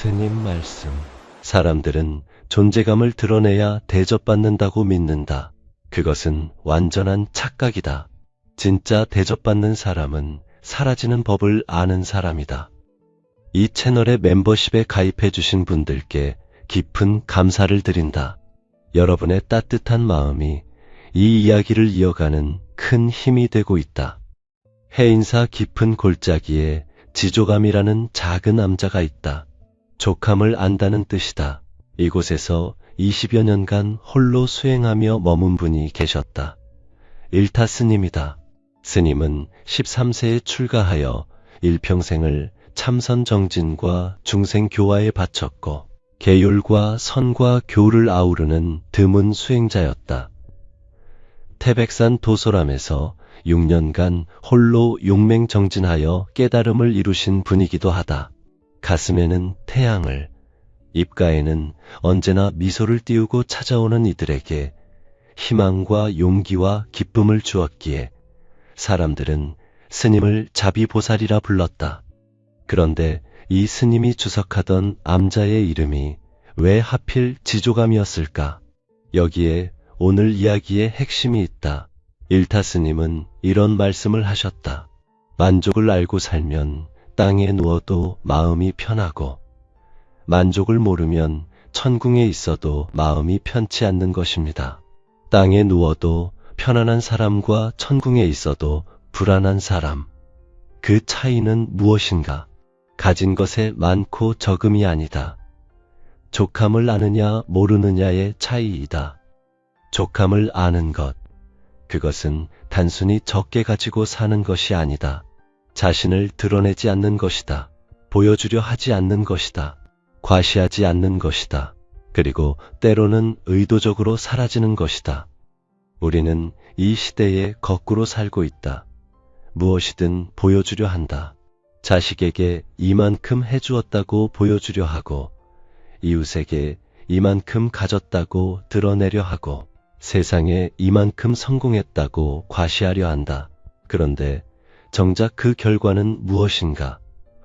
스님 말씀. 사람들은 존재감을 드러내야 대접받는다고 믿는다. 그것은 완전한 착각이다. 진짜 대접받는 사람은 사라지는 법을 아는 사람이다. 이 채널의 멤버십에 가입해주신 분들께 깊은 감사를 드린다. 여러분의 따뜻한 마음이 이 이야기를 이어가는 큰 힘이 되고 있다. 해인사 깊은 골짜기에 지조감이라는 작은 남자가 있다. 족함을 안다는 뜻이다. 이곳에서 20여 년간 홀로 수행하며 머문 분이 계셨다. 일타 스님이다. 스님은 13세에 출가하여 일평생을 참선정진과 중생교화에 바쳤고 계율과 선과 교를 아우르는 드문 수행자였다. 태백산 도소람에서 6년간 홀로 용맹정진하여 깨달음을 이루신 분이기도 하다. 가슴에는 태양을, 입가에는 언제나 미소를 띄우고 찾아오는 이들에게 희망과 용기와 기쁨을 주었기에 사람들은 스님을 자비보살이라 불렀다. 그런데 이 스님이 주석하던 암자의 이름이 왜 하필 지조감이었을까? 여기에 오늘 이야기의 핵심이 있다. 일타 스님은 이런 말씀을 하셨다. 만족을 알고 살면 땅에 누워도 마음이 편하고 만족을 모르면 천궁에 있어도 마음이 편치 않는 것입니다. 땅에 누워도 편안한 사람과 천궁에 있어도 불안한 사람. 그 차이는 무엇인가? 가진 것의 많고 적음이 아니다. 족함을 아느냐 모르느냐의 차이이다. 족함을 아는 것. 그것은 단순히 적게 가지고 사는 것이 아니다. 자신을 드러내지 않는 것이다. 보여주려 하지 않는 것이다. 과시하지 않는 것이다. 그리고 때로는 의도적으로 사라지는 것이다. 우리는 이 시대에 거꾸로 살고 있다. 무엇이든 보여주려 한다. 자식에게 이만큼 해주었다고 보여주려 하고, 이웃에게 이만큼 가졌다고 드러내려 하고, 세상에 이만큼 성공했다고 과시하려 한다. 그런데 정작 그 결과는 무엇인가?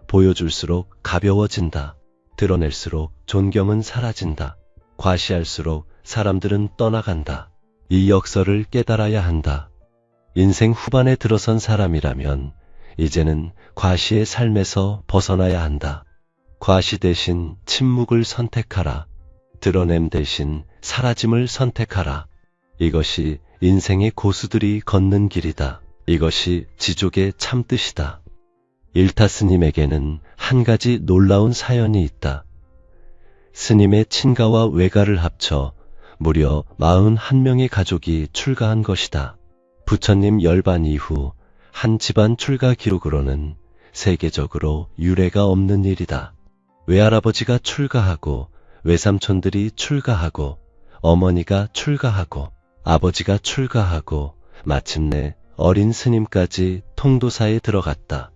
보여줄수록 가벼워진다. 드러낼수록 존경은 사라진다. 과시할수록 사람들은 떠나간다. 이 역설을 깨달아야 한다. 인생 후반에 들어선 사람이라면 이제는 과시의 삶에서 벗어나야 한다. 과시 대신 침묵을 선택하라. 드러냄 대신 사라짐을 선택하라. 이것이 인생의 고수들이 걷는 길이다. 이것이 지족의 참뜻이다. 일타 스님에게는 한 가지 놀라운 사연이 있다. 스님의 친가와 외가를 합쳐 무려 41명의 가족이 출가한 것이다. 부처님 열반 이후 한 집안 출가 기록으로는 세계적으로 유례가 없는 일이다. 외할아버지가 출가하고 외삼촌들이 출가하고 어머니가 출가하고 아버지가 출가하고 마침내 어린 스님까지 통도사에 들어갔다.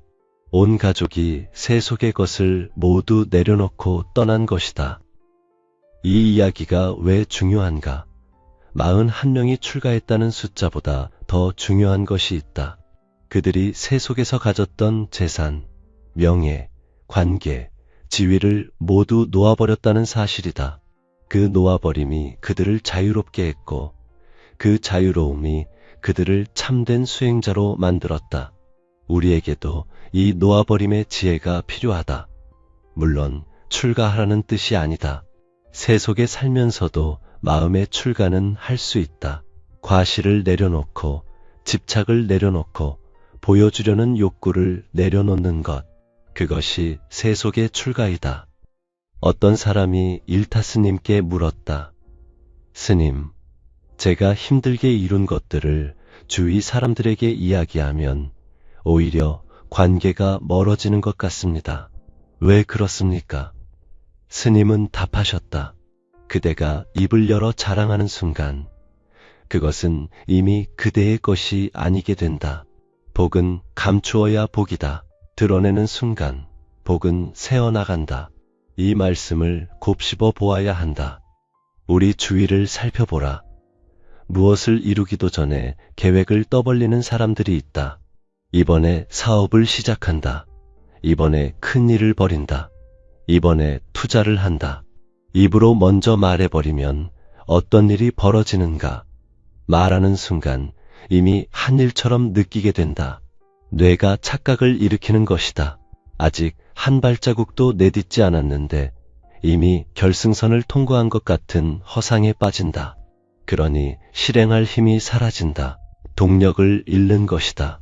온 가족이 세속의 것을 모두 내려놓고 떠난 것이다. 이 이야기가 왜 중요한가? 41명이 출가했다는 숫자보다 더 중요한 것이 있다. 그들이 세속에서 가졌던 재산, 명예, 관계, 지위를 모두 놓아버렸다는 사실이다. 그 놓아버림이 그들을 자유롭게 했고 그 자유로움이 그들을 참된 수행자로 만들었다. 우리에게도 이 놓아버림의 지혜가 필요하다. 물론 출가하라는 뜻이 아니다. 세속에 살면서도 마음의 출가는 할 수 있다. 과시를 내려놓고 집착을 내려놓고 보여주려는 욕구를 내려놓는 것. 그것이 세속의 출가이다. 어떤 사람이 일타 스님께 물었다. 스님, 제가 힘들게 이룬 것들을 주위 사람들에게 이야기하면 오히려 관계가 멀어지는 것 같습니다. 왜 그렇습니까? 스님은 답하셨다. 그대가 입을 열어 자랑하는 순간 그것은 이미 그대의 것이 아니게 된다. 복은 감추어야 복이다. 드러내는 순간 복은 새어나간다. 이 말씀을 곱씹어 보아야 한다. 우리 주위를 살펴보라. 무엇을 이루기도 전에 계획을 떠벌리는 사람들이 있다. 이번에 사업을 시작한다. 이번에 큰 일을 벌인다. 이번에 투자를 한다. 입으로 먼저 말해버리면 어떤 일이 벌어지는가? 말하는 순간 이미 한 일처럼 느끼게 된다. 뇌가 착각을 일으키는 것이다. 아직 한 발자국도 내딛지 않았는데 이미 결승선을 통과한 것 같은 허상에 빠진다. 그러니 실행할 힘이 사라진다. 동력을 잃는 것이다.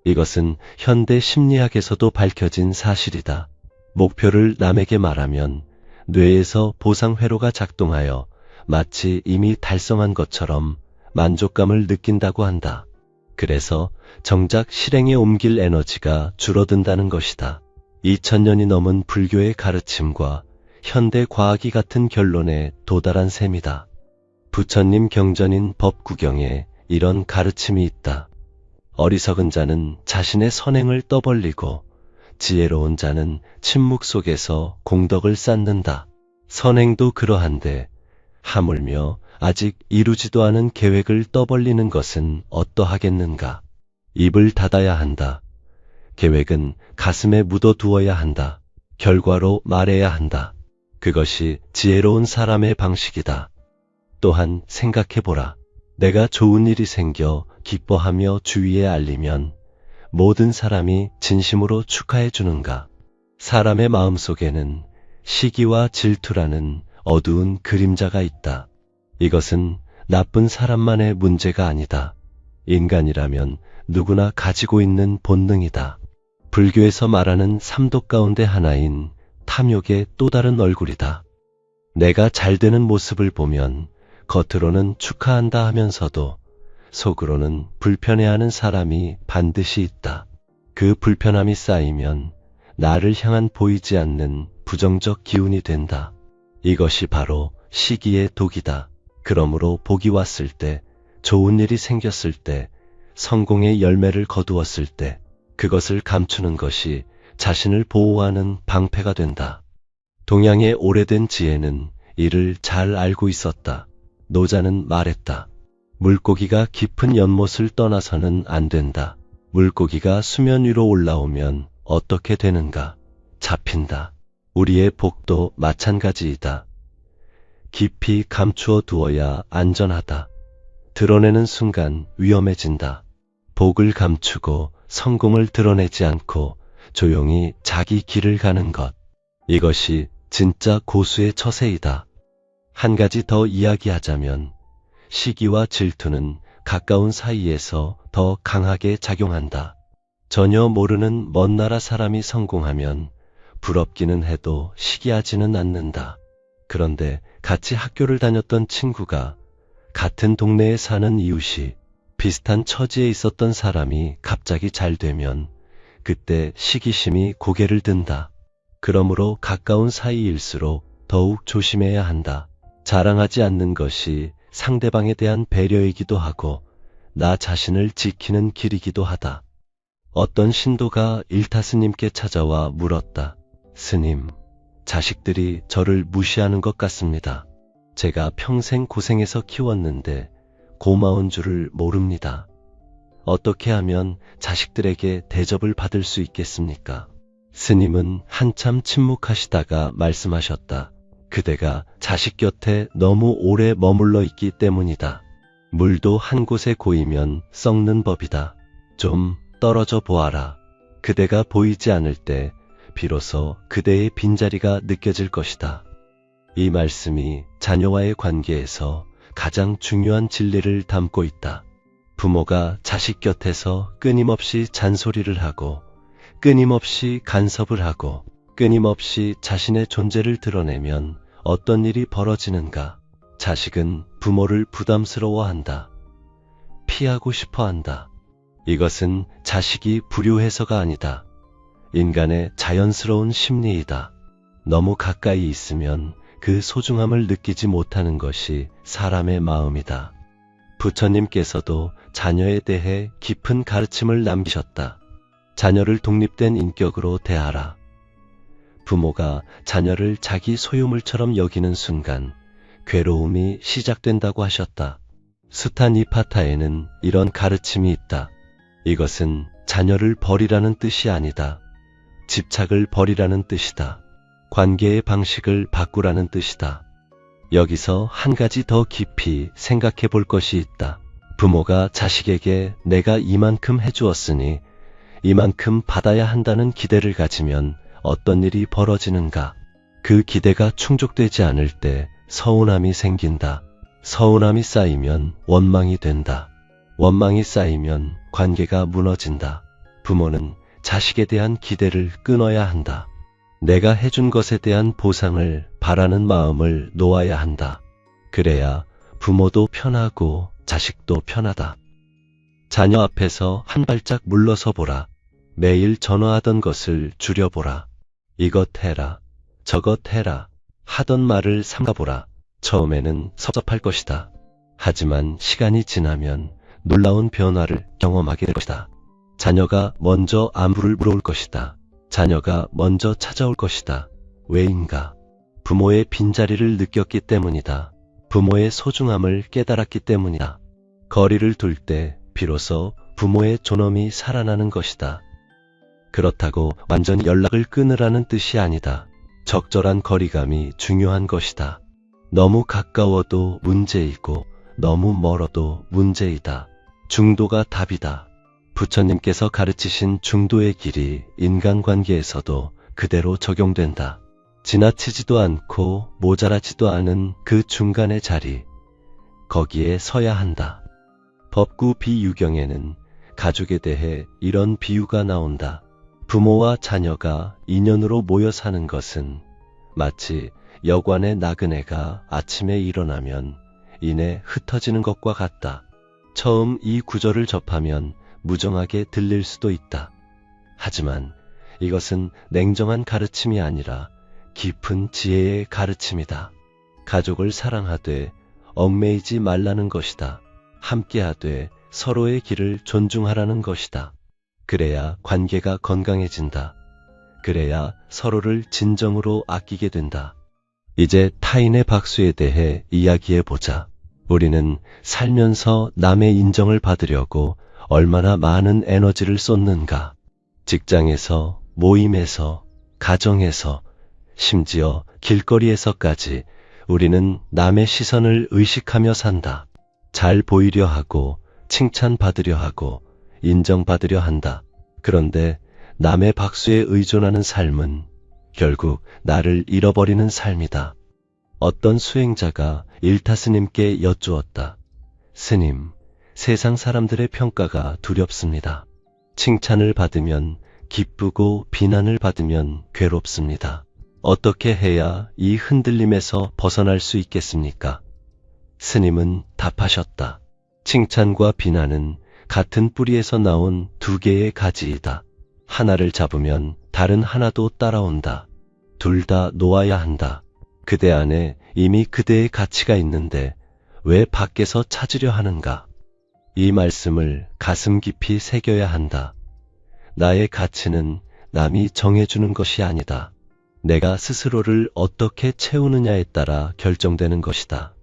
이것은 현대 심리학에서도 밝혀진 사실이다. 목표를 남에게 말하면 뇌에서 보상회로가 작동하여 마치 이미 달성한 것처럼 만족감을 느낀다고 한다. 그래서 정작 실행에 옮길 에너지가 줄어든다는 것이다. 2000년이 넘은 불교의 가르침과 현대 과학이 같은 결론에 도달한 셈이다. 부처님 경전인 법구경에 이런 가르침이 있다. 어리석은 자는 자신의 선행을 떠벌리고 지혜로운 자는 침묵 속에서 공덕을 쌓는다. 선행도 그러한데 하물며 아직 이루지도 않은 계획을 떠벌리는 것은 어떠하겠는가. 입을 닫아야 한다. 계획은 가슴에 묻어두어야 한다. 결과로 말해야 한다. 그것이 지혜로운 사람의 방식이다. 또한 생각해보라. 내가 좋은 일이 생겨 기뻐하며 주위에 알리면 모든 사람이 진심으로 축하해 주는가? 사람의 마음속에는 시기와 질투라는 어두운 그림자가 있다. 이것은 나쁜 사람만의 문제가 아니다. 인간이라면 누구나 가지고 있는 본능이다. 불교에서 말하는 삼독 가운데 하나인 탐욕의 또 다른 얼굴이다. 내가 잘 되는 모습을 보면 겉으로는 축하한다 하면서도 속으로는 불편해하는 사람이 반드시 있다. 그 불편함이 쌓이면 나를 향한 보이지 않는 부정적 기운이 된다. 이것이 바로 시기의 독이다. 그러므로 복이 왔을 때, 좋은 일이 생겼을 때, 성공의 열매를 거두었을 때 그것을 감추는 것이 자신을 보호하는 방패가 된다. 동양의 오래된 지혜는 이를 잘 알고 있었다. 노자는 말했다. 물고기가 깊은 연못을 떠나서는 안 된다. 물고기가 수면 위로 올라오면 어떻게 되는가? 잡힌다. 우리의 복도 마찬가지이다. 깊이 감추어 두어야 안전하다. 드러내는 순간 위험해진다. 복을 감추고 성공을 드러내지 않고 조용히 자기 길을 가는 것. 이것이 진짜 고수의 처세이다. 한 가지 더 이야기하자면 시기와 질투는 가까운 사이에서 더 강하게 작용한다. 전혀 모르는 먼 나라 사람이 성공하면 부럽기는 해도 시기하지는 않는다. 그런데 같이 학교를 다녔던 친구가 같은 동네에 사는 이웃이 비슷한 처지에 있었던 사람이 갑자기 잘 되면 그때 시기심이 고개를 든다. 그러므로 가까운 사이일수록 더욱 조심해야 한다. 자랑하지 않는 것이 상대방에 대한 배려이기도 하고 나 자신을 지키는 길이기도 하다. 어떤 신도가 일타 스님께 찾아와 물었다. 스님, 자식들이 저를 무시하는 것 같습니다. 제가 평생 고생해서 키웠는데 고마운 줄을 모릅니다. 어떻게 하면 자식들에게 대접을 받을 수 있겠습니까? 스님은 한참 침묵하시다가 말씀하셨다. 그대가 자식 곁에 너무 오래 머물러 있기 때문이다. 물도 한 곳에 고이면 썩는 법이다. 좀 떨어져 보아라. 그대가 보이지 않을 때 비로소 그대의 빈자리가 느껴질 것이다. 이 말씀이 자녀와의 관계에서 가장 중요한 진리를 담고 있다. 부모가 자식 곁에서 끊임없이 잔소리를 하고 끊임없이 간섭을 하고 끊임없이 자신의 존재를 드러내면 어떤 일이 벌어지는가? 자식은 부모를 부담스러워한다. 피하고 싶어한다. 이것은 자식이 불효해서가 아니다. 인간의 자연스러운 심리이다. 너무 가까이 있으면 그 소중함을 느끼지 못하는 것이 사람의 마음이다. 부처님께서도 자녀에 대해 깊은 가르침을 남기셨다. 자녀를 독립된 인격으로 대하라. 부모가 자녀를 자기 소유물처럼 여기는 순간 괴로움이 시작된다고 하셨다. 수타니파타에는 이런 가르침이 있다. 이것은 자녀를 버리라는 뜻이 아니다. 집착을 버리라는 뜻이다. 관계의 방식을 바꾸라는 뜻이다. 여기서 한 가지 더 깊이 생각해 볼 것이 있다. 부모가 자식에게 내가 이만큼 해주었으니 이만큼 받아야 한다는 기대를 가지면 어떤 일이 벌어지는가? 그 기대가 충족되지 않을 때 서운함이 생긴다. 서운함이 쌓이면 원망이 된다. 원망이 쌓이면 관계가 무너진다. 부모는 자식에 대한 기대를 끊어야 한다. 내가 해준 것에 대한 보상을 바라는 마음을 놓아야 한다. 그래야 부모도 편하고 자식도 편하다. 자녀 앞에서 한 발짝 물러서 보라. 매일 전화하던 것을 줄여보라. 이것 해라, 저것 해라 하던 말을 삼가보라. 처음에는 섭섭할 것이다. 하지만 시간이 지나면 놀라운 변화를 경험하게 될 것이다. 자녀가 먼저 안부를 물어올 것이다. 자녀가 먼저 찾아올 것이다. 왜인가? 부모의 빈자리를 느꼈기 때문이다. 부모의 소중함을 깨달았기 때문이다. 거리를 둘 때 비로소 부모의 존엄이 살아나는 것이다. 그렇다고 완전히 연락을 끊으라는 뜻이 아니다. 적절한 거리감이 중요한 것이다. 너무 가까워도 문제이고 너무 멀어도 문제이다. 중도가 답이다. 부처님께서 가르치신 중도의 길이 인간관계에서도 그대로 적용된다. 지나치지도 않고 모자라지도 않은 그 중간의 자리, 거기에 서야 한다. 법구 비유경에는 가족에 대해 이런 비유가 나온다. 부모와 자녀가 인연으로 모여 사는 것은 마치 여관의 나그네가 아침에 일어나면 이내 흩어지는 것과 같다. 처음 이 구절을 접하면 무정하게 들릴 수도 있다. 하지만 이것은 냉정한 가르침이 아니라 깊은 지혜의 가르침이다. 가족을 사랑하되 얽매이지 말라는 것이다. 함께하되 서로의 길을 존중하라는 것이다. 그래야 관계가 건강해진다. 그래야 서로를 진정으로 아끼게 된다. 이제 타인의 박수에 대해 이야기해보자. 우리는 살면서 남의 인정을 받으려고 얼마나 많은 에너지를 쏟는가. 직장에서, 모임에서, 가정에서, 심지어 길거리에서까지 우리는 남의 시선을 의식하며 산다. 잘 보이려 하고, 칭찬받으려 하고, 인정받으려 한다. 그런데 남의 박수에 의존하는 삶은 결국 나를 잃어버리는 삶이다. 어떤 수행자가 일타스님께 여쭈었다. 스님, 세상 사람들의 평가가 두렵습니다. 칭찬을 받으면 기쁘고 비난을 받으면 괴롭습니다. 어떻게 해야 이 흔들림에서 벗어날 수 있겠습니까? 스님은 답하셨다. 칭찬과 비난은 같은 뿌리에서 나온 두 개의 가지이다. 하나를 잡으면 다른 하나도 따라온다. 둘 다 놓아야 한다. 그대 안에 이미 그대의 가치가 있는데 왜 밖에서 찾으려 하는가? 이 말씀을 가슴 깊이 새겨야 한다. 나의 가치는 남이 정해주는 것이 아니다. 내가 스스로를 어떻게 채우느냐에 따라 결정되는 것이다.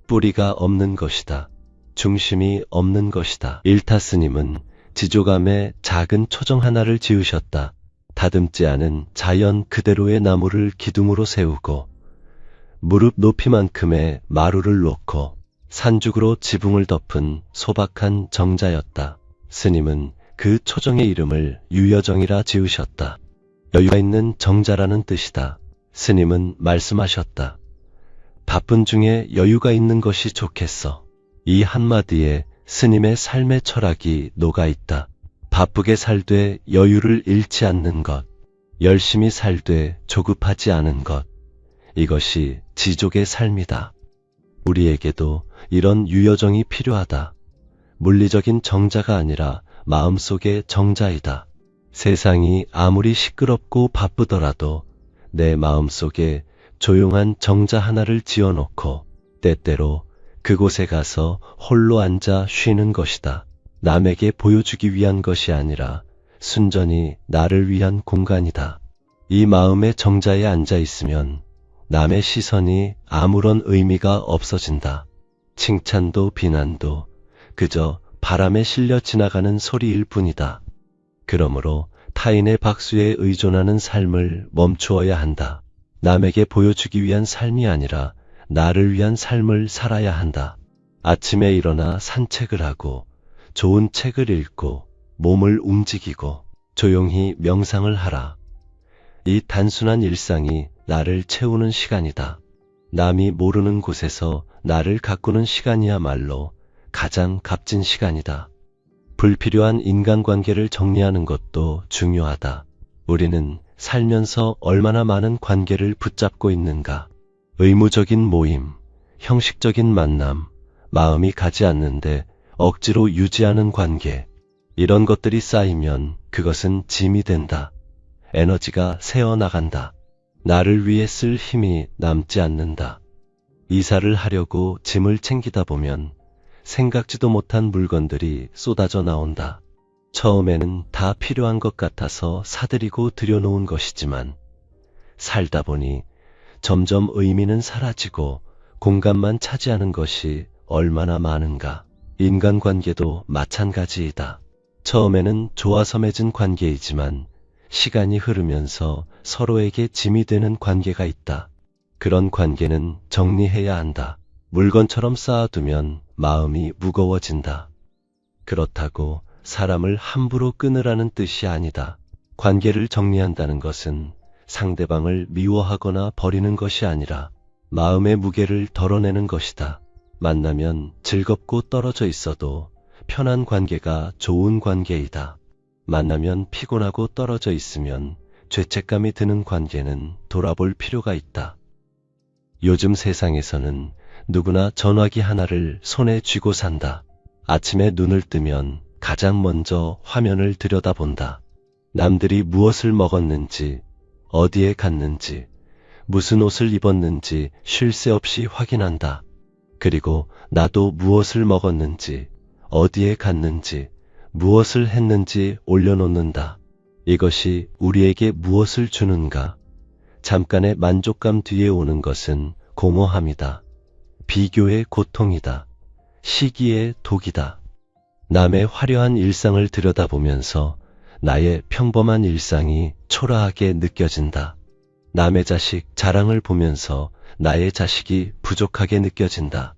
뿌리가 없는 것이다. 중심이 없는 것이다. 일타스님은 지조감에 작은 초정 하나를 지으셨다. 다듬지 않은 자연 그대로의 나무를 기둥으로 세우고 무릎 높이만큼의 마루를 놓고 산죽으로 지붕을 덮은 소박한 정자였다. 스님은 그 초정의 이름을 유여정이라 지으셨다. 여유가 있는 정자라는 뜻이다. 스님은 말씀하셨다. 바쁜 중에 여유가 있는 것이 좋겠어. 이 한마디에 스님의 삶의 철학이 녹아있다. 바쁘게 살되 여유를 잃지 않는 것, 열심히 살되 조급하지 않은 것, 이것이 지족의 삶이다. 우리에게도 이런 유여정이 필요하다. 물리적인 정자가 아니라 마음속의 정자이다. 세상이 아무리 시끄럽고 바쁘더라도 내 마음속에 조용한 정자 하나를 지어놓고 때때로 그곳에 가서 홀로 앉아 쉬는 것이다. 남에게 보여주기 위한 것이 아니라 순전히 나를 위한 공간이다. 이 마음의 정자에 앉아 있으면 남의 시선이 아무런 의미가 없어진다. 칭찬도 비난도 그저 바람에 실려 지나가는 소리일 뿐이다. 그러므로 타인의 박수에 의존하는 삶을 멈추어야 한다. 남에게 보여주기 위한 삶이 아니라 나를 위한 삶을 살아야 한다. 아침에 일어나 산책을 하고 좋은 책을 읽고 몸을 움직이고 조용히 명상을 하라. 이 단순한 일상이 나를 채우는 시간이다. 남이 모르는 곳에서 나를 가꾸는 시간이야말로 가장 값진 시간이다. 불필요한 인간관계를 정리하는 것도 중요하다. 우리는 살면서 얼마나 많은 관계를 붙잡고 있는가? 의무적인 모임, 형식적인 만남, 마음이 가지 않는데 억지로 유지하는 관계. 이런 것들이 쌓이면 그것은 짐이 된다. 에너지가 새어나간다. 나를 위해 쓸 힘이 남지 않는다. 이사를 하려고 짐을 챙기다 보면 생각지도 못한 물건들이 쏟아져 나온다. 처음에는 다 필요한 것 같아서 사들이고 들여놓은 것이지만 살다 보니 점점 의미는 사라지고 공간만 차지하는 것이 얼마나 많은가. 인간관계도 마찬가지이다. 처음에는 좋아서 맺은 관계이지만 시간이 흐르면서 서로에게 짐이 되는 관계가 있다. 그런 관계는 정리해야 한다. 물건처럼 쌓아두면 마음이 무거워진다. 그렇다고 사람을 함부로 끊으라는 뜻이 아니다. 관계를 정리한다는 것은 상대방을 미워하거나 버리는 것이 아니라 마음의 무게를 덜어내는 것이다. 만나면 즐겁고 떨어져 있어도 편한 관계가 좋은 관계이다. 만나면 피곤하고 떨어져 있으면 죄책감이 드는 관계는 돌아볼 필요가 있다. 요즘 세상에서는 누구나 전화기 하나를 손에 쥐고 산다. 아침에 눈을 뜨면 가장 먼저 화면을 들여다본다. 남들이 무엇을 먹었는지, 어디에 갔는지, 무슨 옷을 입었는지 쉴 새 없이 확인한다. 그리고 나도 무엇을 먹었는지, 어디에 갔는지, 무엇을 했는지 올려놓는다. 이것이 우리에게 무엇을 주는가? 잠깐의 만족감 뒤에 오는 것은 공허함이다. 비교의 고통이다. 시기의 독이다. 남의 화려한 일상을 들여다보면서 나의 평범한 일상이 초라하게 느껴진다. 남의 자식 자랑을 보면서 나의 자식이 부족하게 느껴진다.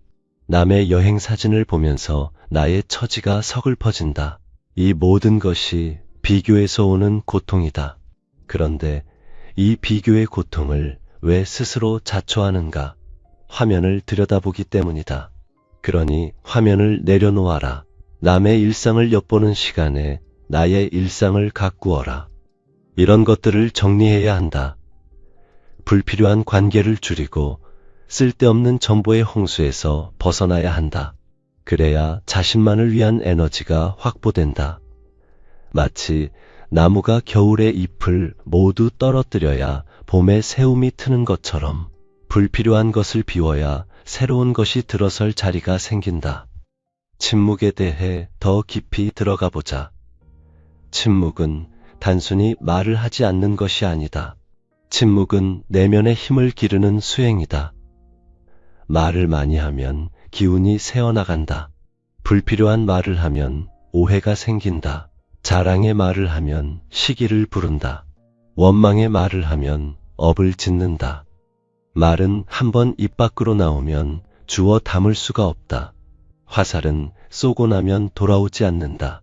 남의 여행 사진을 보면서 나의 처지가 서글퍼진다. 이 모든 것이 비교에서 오는 고통이다. 그런데 이 비교의 고통을 왜 스스로 자초하는가? 화면을 들여다보기 때문이다. 그러니 화면을 내려놓아라. 남의 일상을 엿보는 시간에 나의 일상을 가꾸어라. 이런 것들을 정리해야 한다. 불필요한 관계를 줄이고 쓸데없는 정보의 홍수에서 벗어나야 한다. 그래야 자신만을 위한 에너지가 확보된다. 마치 나무가 겨울의 잎을 모두 떨어뜨려야 봄에 새움이 트는 것처럼 불필요한 것을 비워야 새로운 것이 들어설 자리가 생긴다. 침묵에 대해 더 깊이 들어가 보자. 침묵은 단순히 말을 하지 않는 것이 아니다. 침묵은 내면의 힘을 기르는 수행이다. 말을 많이 하면 기운이 새어나간다. 불필요한 말을 하면 오해가 생긴다. 자랑의 말을 하면 시기를 부른다. 원망의 말을 하면 업을 짓는다. 말은 한번 입 밖으로 나오면 주워 담을 수가 없다. 화살은 쏘고 나면 돌아오지 않는다.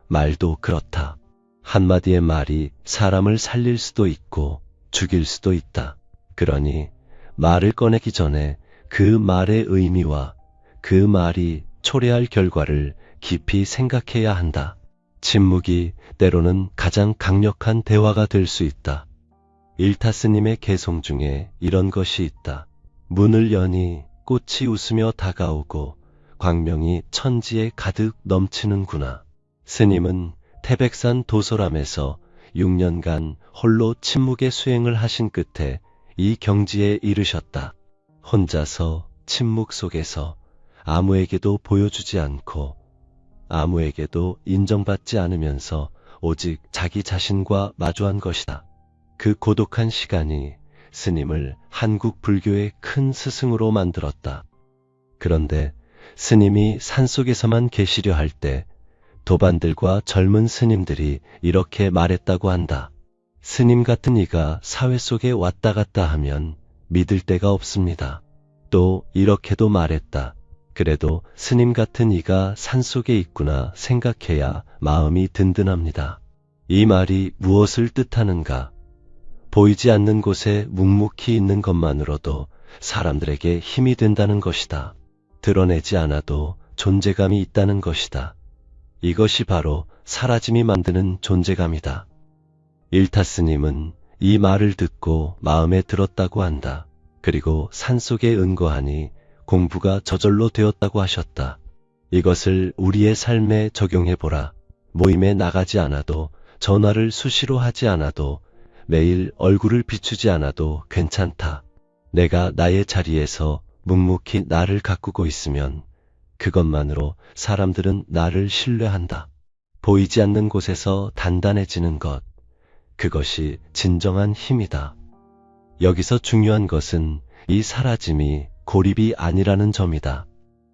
말도 그렇다. 한마디의 말이 사람을 살릴 수도 있고 죽일 수도 있다. 그러니 말을 꺼내기 전에 그 말의 의미와 그 말이 초래할 결과를 깊이 생각해야 한다. 침묵이 때로는 가장 강력한 대화가 될 수 있다. 일타스님의 개송 중에 이런 것이 있다. 문을 여니 꽃이 웃으며 다가오고 광명이 천지에 가득 넘치는구나. 스님은 태백산 도솔암에서 6년간 홀로 침묵의 수행을 하신 끝에 이 경지에 이르셨다. 혼자서 침묵 속에서 아무에게도 보여주지 않고 아무에게도 인정받지 않으면서 오직 자기 자신과 마주한 것이다. 그 고독한 시간이 스님을 한국 불교의 큰 스승으로 만들었다. 그런데 스님이 산속에서만 계시려 할 때 도반들과 젊은 스님들이 이렇게 말했다고 한다. 스님 같은 이가 사회 속에 왔다 갔다 하면 믿을 데가 없습니다. 또 이렇게도 말했다. 그래도 스님 같은 이가 산속에 있구나 생각해야 마음이 든든합니다. 이 말이 무엇을 뜻하는가? 보이지 않는 곳에 묵묵히 있는 것만으로도 사람들에게 힘이 된다는 것이다. 드러내지 않아도 존재감이 있다는 것이다. 이것이 바로 사라짐이 만드는 존재감이다. 일타 스님은 이 말을 듣고 마음에 들었다고 한다. 그리고 산속에 은거하니 공부가 저절로 되었다고 하셨다. 이것을 우리의 삶에 적용해보라. 모임에 나가지 않아도, 전화를 수시로 하지 않아도, 매일 얼굴을 비추지 않아도 괜찮다. 내가 나의 자리에서 묵묵히 나를 가꾸고 있으면 그것만으로 사람들은 나를 신뢰한다. 보이지 않는 곳에서 단단해지는 것, 그것이 진정한 힘이다. 여기서 중요한 것은 이 사라짐이 고립이 아니라는 점이다.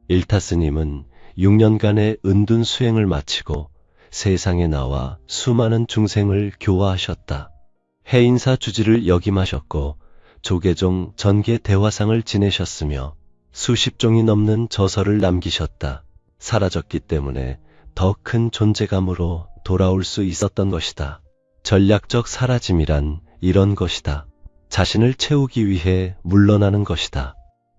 일타 스님은 6년간의 은둔 수행을 마치고 세상에 나와 수많은 중생을 교화하셨다. 해인사 주지를 역임하셨고 조계종 전계 대화상을 지내셨으며 수십 종이 넘는 저서를 남기셨다. 사라졌기 때문에 더 큰 존재감으로 돌아올 수 있었던 것이다. 전략적 사라짐이란 이런 것이다. 자신을 채우기 위해 물러나는 것이다.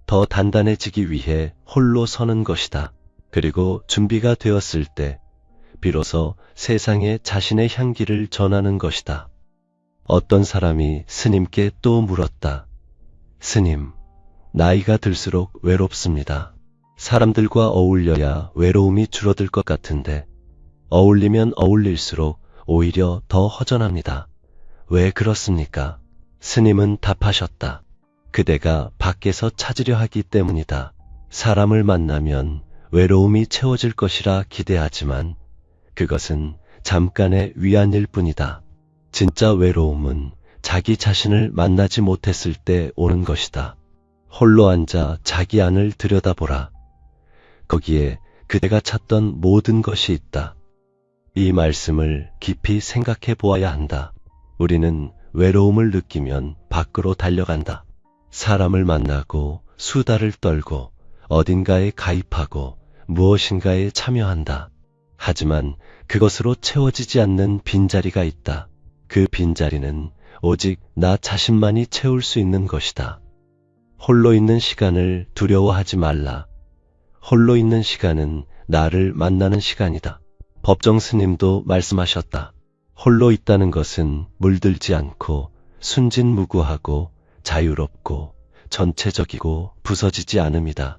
더 단단해지기 위해 홀로 서는 것이다. 그리고 준비가 되었을 때 비로소 세상에 자신의 향기를 전하는 것이다. 어떤 사람이 스님께 또 물었다. 스님, 나이가 들수록 외롭습니다. 사람들과 어울려야 외로움이 줄어들 것 같은데 어울리면 어울릴수록 오히려 더 허전합니다. 왜 그렇습니까? 스님은 답하셨다. 그대가 밖에서 찾으려 하기 때문이다. 사람을 만나면 외로움이 채워질 것이라 기대하지만 그것은 잠깐의 위안일 뿐이다. 진짜 외로움은 자기 자신을 만나지 못했을 때 오는 것이다. 홀로 앉아 자기 안을 들여다보라. 거기에 그대가 찾던 모든 것이 있다. 이 말씀을 깊이 생각해 보아야 한다. 우리는 외로움을 느끼면 밖으로 달려간다. 사람을 만나고 수다를 떨고 어딘가에 가입하고 무엇인가에 참여한다. 하지만 그것으로 채워지지 않는 빈자리가 있다. 그 빈자리는 오직 나 자신만이 채울 수 있는 것이다. 홀로 있는 시간을 두려워하지 말라. 홀로 있는 시간은 나를 만나는 시간이다. 법정 스님도 말씀하셨다. 홀로 있다는 것은 물들지 않고 순진무구하고 자유롭고 전체적이고 부서지지 않음이다.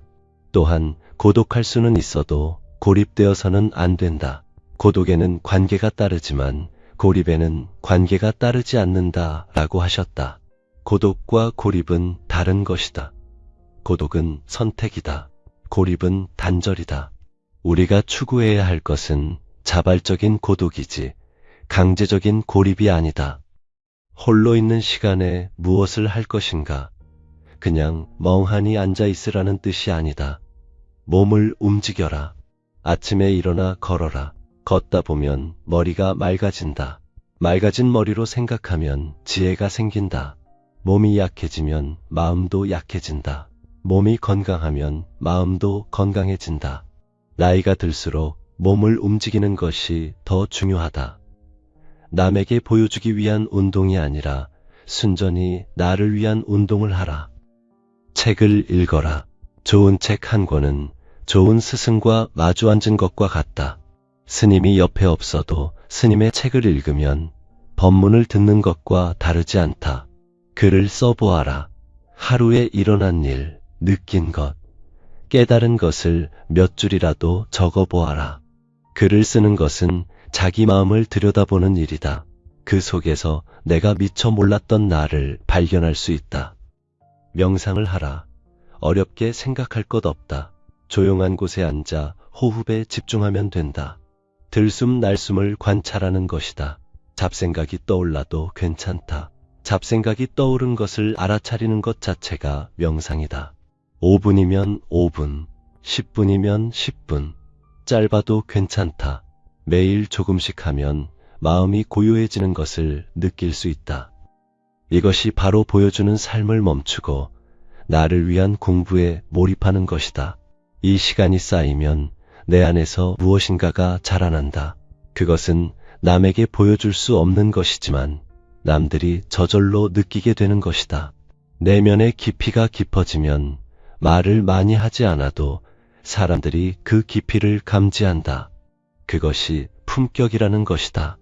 또한 고독할 수는 있어도 고립되어서는 안 된다. 고독에는 관계가 따르지만 고립에는 관계가 따르지 않는다 라고 하셨다. 고독과 고립은 다른 것이다. 고독은 선택이다. 고립은 단절이다. 우리가 추구해야 할 것은 자발적인 고독이지 강제적인 고립이 아니다. 홀로 있는 시간에 무엇을 할 것인가? 그냥 멍하니 앉아 있으라는 뜻이 아니다. 몸을 움직여라. 아침에 일어나 걸어라. 걷다 보면 머리가 맑아진다. 맑아진 머리로 생각하면 지혜가 생긴다. 몸이 약해지면 마음도 약해진다. 몸이 건강하면 마음도 건강해진다. 나이가 들수록 몸을 움직이는 것이 더 중요하다. 남에게 보여주기 위한 운동이 아니라 순전히 나를 위한 운동을 하라. 책을 읽어라. 좋은 책 한 권은 좋은 스승과 마주 앉은 것과 같다. 스님이 옆에 없어도 스님의 책을 읽으면 법문을 듣는 것과 다르지 않다. 글을 써보아라. 하루에 일어난 일, 느낀 것, 깨달은 것을 몇 줄이라도 적어보아라. 글을 쓰는 것은 자기 마음을 들여다보는 일이다. 그 속에서 내가 미처 몰랐던 나를 발견할 수 있다. 명상을 하라. 어렵게 생각할 것 없다. 조용한 곳에 앉아 호흡에 집중하면 된다. 들숨 날숨을 관찰하는 것이다. 잡생각이 떠올라도 괜찮다. 잡생각이 떠오른 것을 알아차리는 것 자체가 명상이다. 5분이면 5분, 10분이면 10분, 짧아도 괜찮다. 매일 조금씩 하면 마음이 고요해지는 것을 느낄 수 있다. 이것이 바로 보여주는 삶을 멈추고 나를 위한 공부에 몰입하는 것이다. 이 시간이 쌓이면 내 안에서 무엇인가가 자라난다. 그것은 남에게 보여줄 수 없는 것이지만 남들이 저절로 느끼게 되는 것이다. 내면의 깊이가 깊어지면 말을 많이 하지 않아도 사람들이 그 깊이를 감지한다. 그것이 품격이라는 것이다.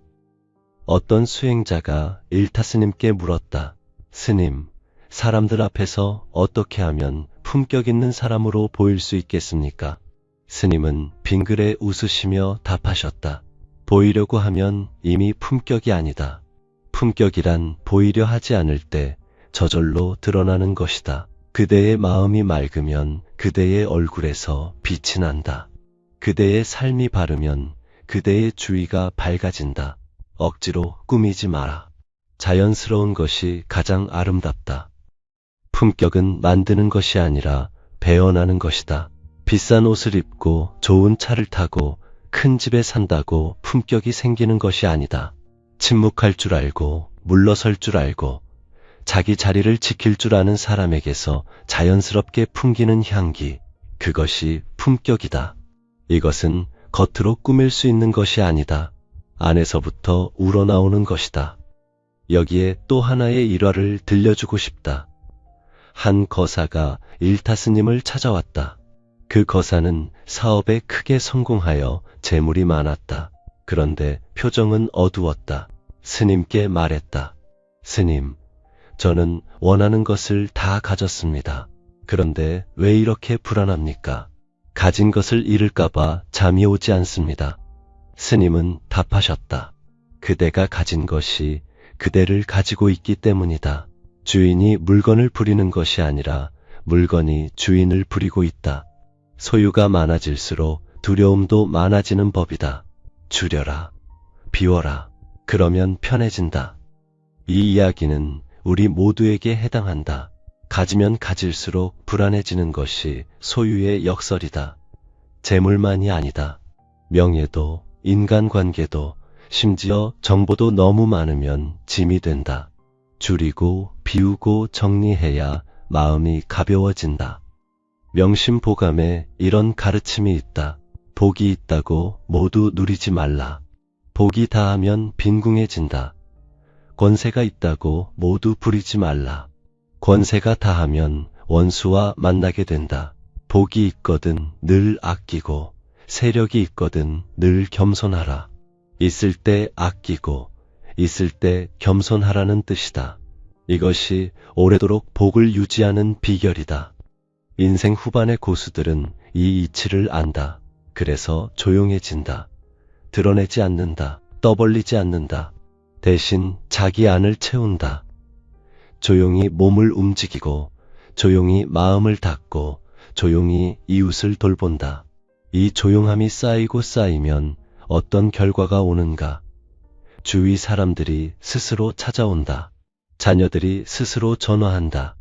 어떤 수행자가 일타 스님께 물었다. 스님, 사람들 앞에서 어떻게 하면 품격 있는 사람으로 보일 수 있겠습니까? 스님은 빙그레 웃으시며 답하셨다. 보이려고 하면 이미 품격이 아니다. 품격이란 보이려 하지 않을 때 저절로 드러나는 것이다. 그대의 마음이 맑으면 그대의 얼굴에서 빛이 난다. 그대의 삶이 바르면 그대의 주위가 밝아진다. 억지로 꾸미지 마라. 자연스러운 것이 가장 아름답다. 품격은 만드는 것이 아니라 배어나는 것이다. 비싼 옷을 입고 좋은 차를 타고 큰 집에 산다고 품격이 생기는 것이 아니다. 침묵할 줄 알고 물러설 줄 알고 자기 자리를 지킬 줄 아는 사람에게서 자연스럽게 풍기는 향기, 그것이 품격이다. 이것은 겉으로 꾸밀 수 있는 것이 아니다. 안에서부터 우러나오는 것이다. 여기에 또 하나의 일화를 들려주고 싶다. 한 거사가 일타 스님을 찾아왔다. 그 거사는 사업에 크게 성공하여 재물이 많았다. 그런데 표정은 어두웠다. 스님께 말했다. 스님, 저는 원하는 것을 다 가졌습니다. 그런데 왜 이렇게 불안합니까? 가진 것을 잃을까봐 잠이 오지 않습니다. 스님은 답하셨다. 그대가 가진 것이 그대를 가지고 있기 때문이다. 주인이 물건을 부리는 것이 아니라 물건이 주인을 부리고 있다. 소유가 많아질수록 두려움도 많아지는 법이다. 줄여라, 비워라. 그러면 편해진다. 이 이야기는 우리 모두에게 해당한다. 가지면 가질수록 불안해지는 것이 소유의 역설이다. 재물만이 아니다. 명예도, 인간관계도, 심지어 정보도 너무 많으면 짐이 된다. 줄이고 비우고 정리해야 마음이 가벼워진다. 명심보감에 이런 가르침이 있다. 복이 있다고 모두 누리지 말라. 복이 다하면 빈궁해진다. 권세가 있다고 모두 부리지 말라. 권세가 다하면 원수와 만나게 된다. 복이 있거든 늘 아끼고 세력이 있거든 늘 겸손하라. 있을 때 아끼고 있을 때 겸손하라는 뜻이다. 이것이 오래도록 복을 유지하는 비결이다. 인생 후반의 고수들은 이 이치를 안다. 그래서 조용해진다. 드러내지 않는다. 떠벌리지 않는다. 대신 자기 안을 채운다. 조용히 몸을 움직이고 조용히 마음을 닫고 조용히 이웃을 돌본다. 이 조용함이 쌓이고 쌓이면 어떤 결과가 오는가? 주위 사람들이 스스로 찾아온다. 자녀들이 스스로 전화한다.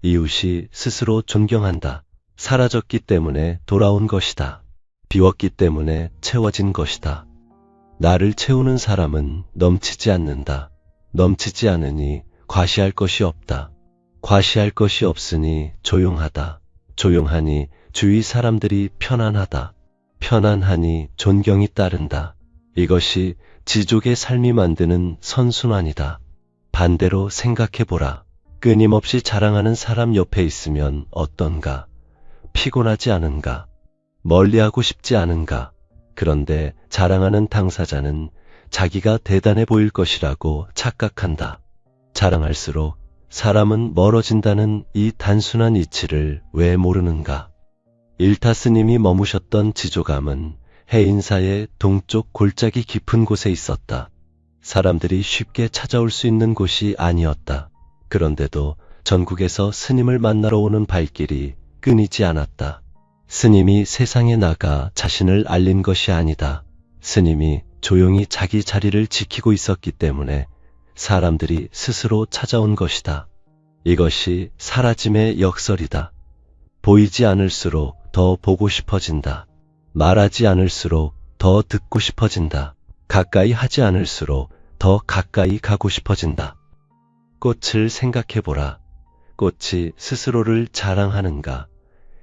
이웃이 스스로 존경한다. 사라졌기 때문에 돌아온 것이다. 비웠기 때문에 채워진 것이다. 나를 채우는 사람은 넘치지 않는다. 넘치지 않으니 과시할 것이 없다. 과시할 것이 없으니 조용하다. 조용하니 주위 사람들이 편안하다. 편안하니 존경이 따른다. 이것이 지족의 삶이 만드는 선순환이다. 반대로 생각해보라. 끊임없이 자랑하는 사람 옆에 있으면 어떤가? 피곤하지 않은가? 멀리하고 싶지 않은가? 그런데 자랑하는 당사자는 자기가 대단해 보일 것이라고 착각한다. 자랑할수록 사람은 멀어진다는 이 단순한 이치를 왜 모르는가? 일타 스님이 머무셨던 지조감은 해인사의 동쪽 골짜기 깊은 곳에 있었다. 사람들이 쉽게 찾아올 수 있는 곳이 아니었다. 그런데도 전국에서 스님을 만나러 오는 발길이 끊이지 않았다. 스님이 세상에 나가 자신을 알린 것이 아니다. 스님이 조용히 자기 자리를 지키고 있었기 때문에 사람들이 스스로 찾아온 것이다. 이것이 사라짐의 역설이다. 보이지 않을수록 더 보고 싶어진다. 말하지 않을수록 더 듣고 싶어진다. 가까이 하지 않을수록 더 가까이 가고 싶어진다. 꽃을 생각해보라. 꽃이 스스로를 자랑하는가?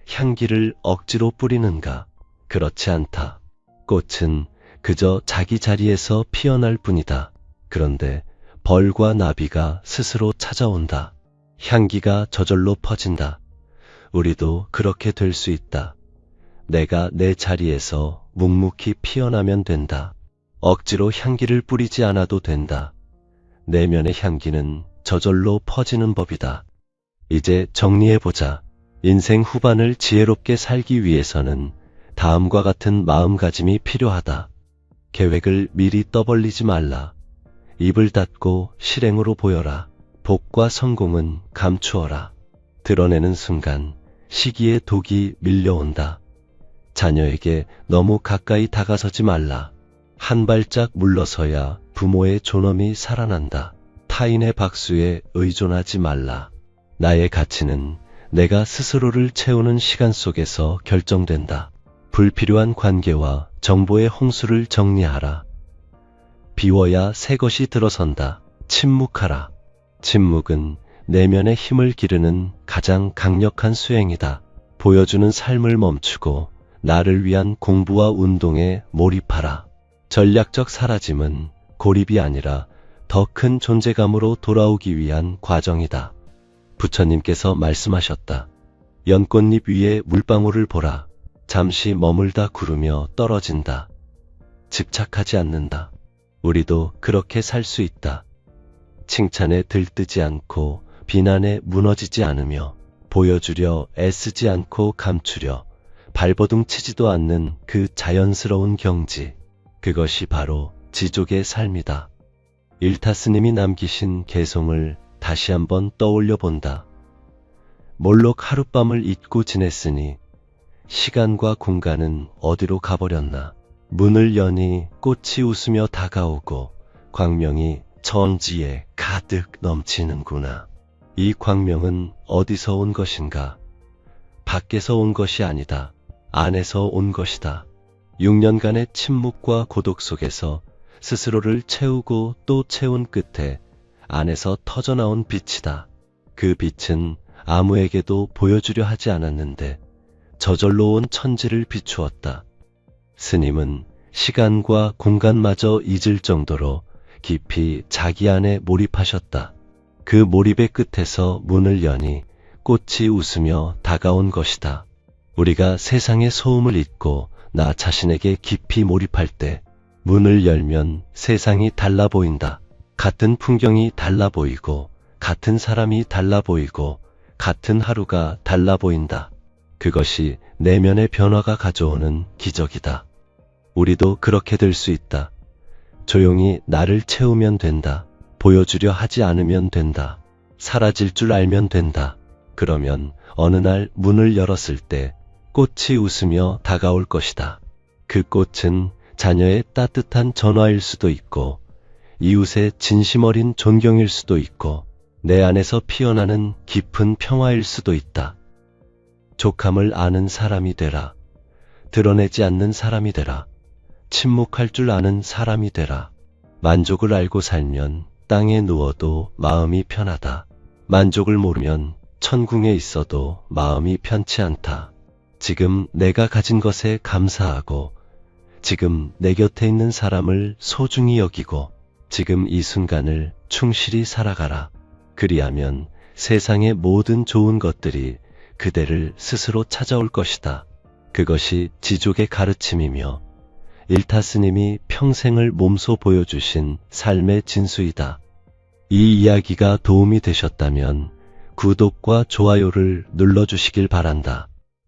향기를 억지로 뿌리는가? 그렇지 않다. 꽃은 그저 자기 자리에서 피어날 뿐이다. 그런데 벌과 나비가 스스로 찾아온다. 향기가 저절로 퍼진다. 우리도 그렇게 될 수 있다. 내가 내 자리에서 묵묵히 피어나면 된다. 억지로 향기를 뿌리지 않아도 된다. 내면의 향기는 저절로 퍼지는 법이다. 이제 정리해보자. 인생 후반을 지혜롭게 살기 위해서는 다음과 같은 마음가짐이 필요하다. 계획을 미리 떠벌리지 말라. 입을 닫고 실행으로 보여라. 복과 성공은 감추어라. 드러내는 순간 시기의 독이 밀려온다. 자녀에게 너무 가까이 다가서지 말라. 한 발짝 물러서야 부모의 존엄이 살아난다. 타인의 박수에 의존하지 말라. 나의 가치는 내가 스스로를 채우는 시간 속에서 결정된다. 불필요한 관계와 정보의 홍수를 정리하라. 비워야 새 것이 들어선다. 침묵하라. 침묵은 내면의 힘을 기르는 가장 강력한 수행이다. 보여주는 삶을 멈추고 나를 위한 공부와 운동에 몰입하라. 전략적 사라짐은 고립이 아니라 더 큰 존재감으로 돌아오기 위한 과정이다. 부처님께서 말씀하셨다. 연꽃잎 위에 물방울을 보라. 잠시 머물다 구르며 떨어진다. 집착하지 않는다. 우리도 그렇게 살 수 있다. 칭찬에 들뜨지 않고 비난에 무너지지 않으며 보여주려 애쓰지 않고 감추려 발버둥 치지도 않는 그 자연스러운 경지. 그것이 바로 지족의 삶이다. 일타스님이 남기신 개송을 다시 한번 떠올려 본다. 몰록 하룻밤을 잊고 지냈으니 시간과 공간은 어디로 가버렸나. 문을 여니 꽃이 웃으며 다가오고 광명이 천지에 가득 넘치는구나. 이 광명은 어디서 온 것인가? 밖에서 온 것이 아니다. 안에서 온 것이다. 6년간의 침묵과 고독 속에서 스스로를 채우고 또 채운 끝에 안에서 터져나온 빛이다. 그 빛은 아무에게도 보여주려 하지 않았는데 저절로 온 천지를 비추었다. 스님은 시간과 공간마저 잊을 정도로 깊이 자기 안에 몰입하셨다. 그 몰입의 끝에서 문을 여니 꽃이 웃으며 다가온 것이다. 우리가 세상의 소음을 잊고 나 자신에게 깊이 몰입할 때 문을 열면 세상이 달라 보인다. 같은 풍경이 달라 보이고 같은 사람이 달라 보이고 같은 하루가 달라 보인다. 그것이 내면의 변화가 가져오는 기적이다. 우리도 그렇게 될 수 있다. 조용히 나를 채우면 된다. 보여주려 하지 않으면 된다. 사라질 줄 알면 된다. 그러면 어느 날 문을 열었을 때 꽃이 웃으며 다가올 것이다. 그 꽃은 자녀의 따뜻한 전화일 수도 있고 이웃의 진심 어린 존경일 수도 있고 내 안에서 피어나는 깊은 평화일 수도 있다. 족함을 아는 사람이 되라. 드러내지 않는 사람이 되라. 침묵할 줄 아는 사람이 되라. 만족을 알고 살면 땅에 누워도 마음이 편하다. 만족을 모르면 천궁에 있어도 마음이 편치 않다. 지금 내가 가진 것에 감사하고 지금 내 곁에 있는 사람을 소중히 여기고 지금 이 순간을 충실히 살아가라. 그리하면 세상의 모든 좋은 것들이 그대를 스스로 찾아올 것이다. 그것이 지족의 가르침이며 일타스님이 평생을 몸소 보여주신 삶의 진수이다. 이 이야기가 도움이 되셨다면 구독과 좋아요를 눌러주시길 바란다.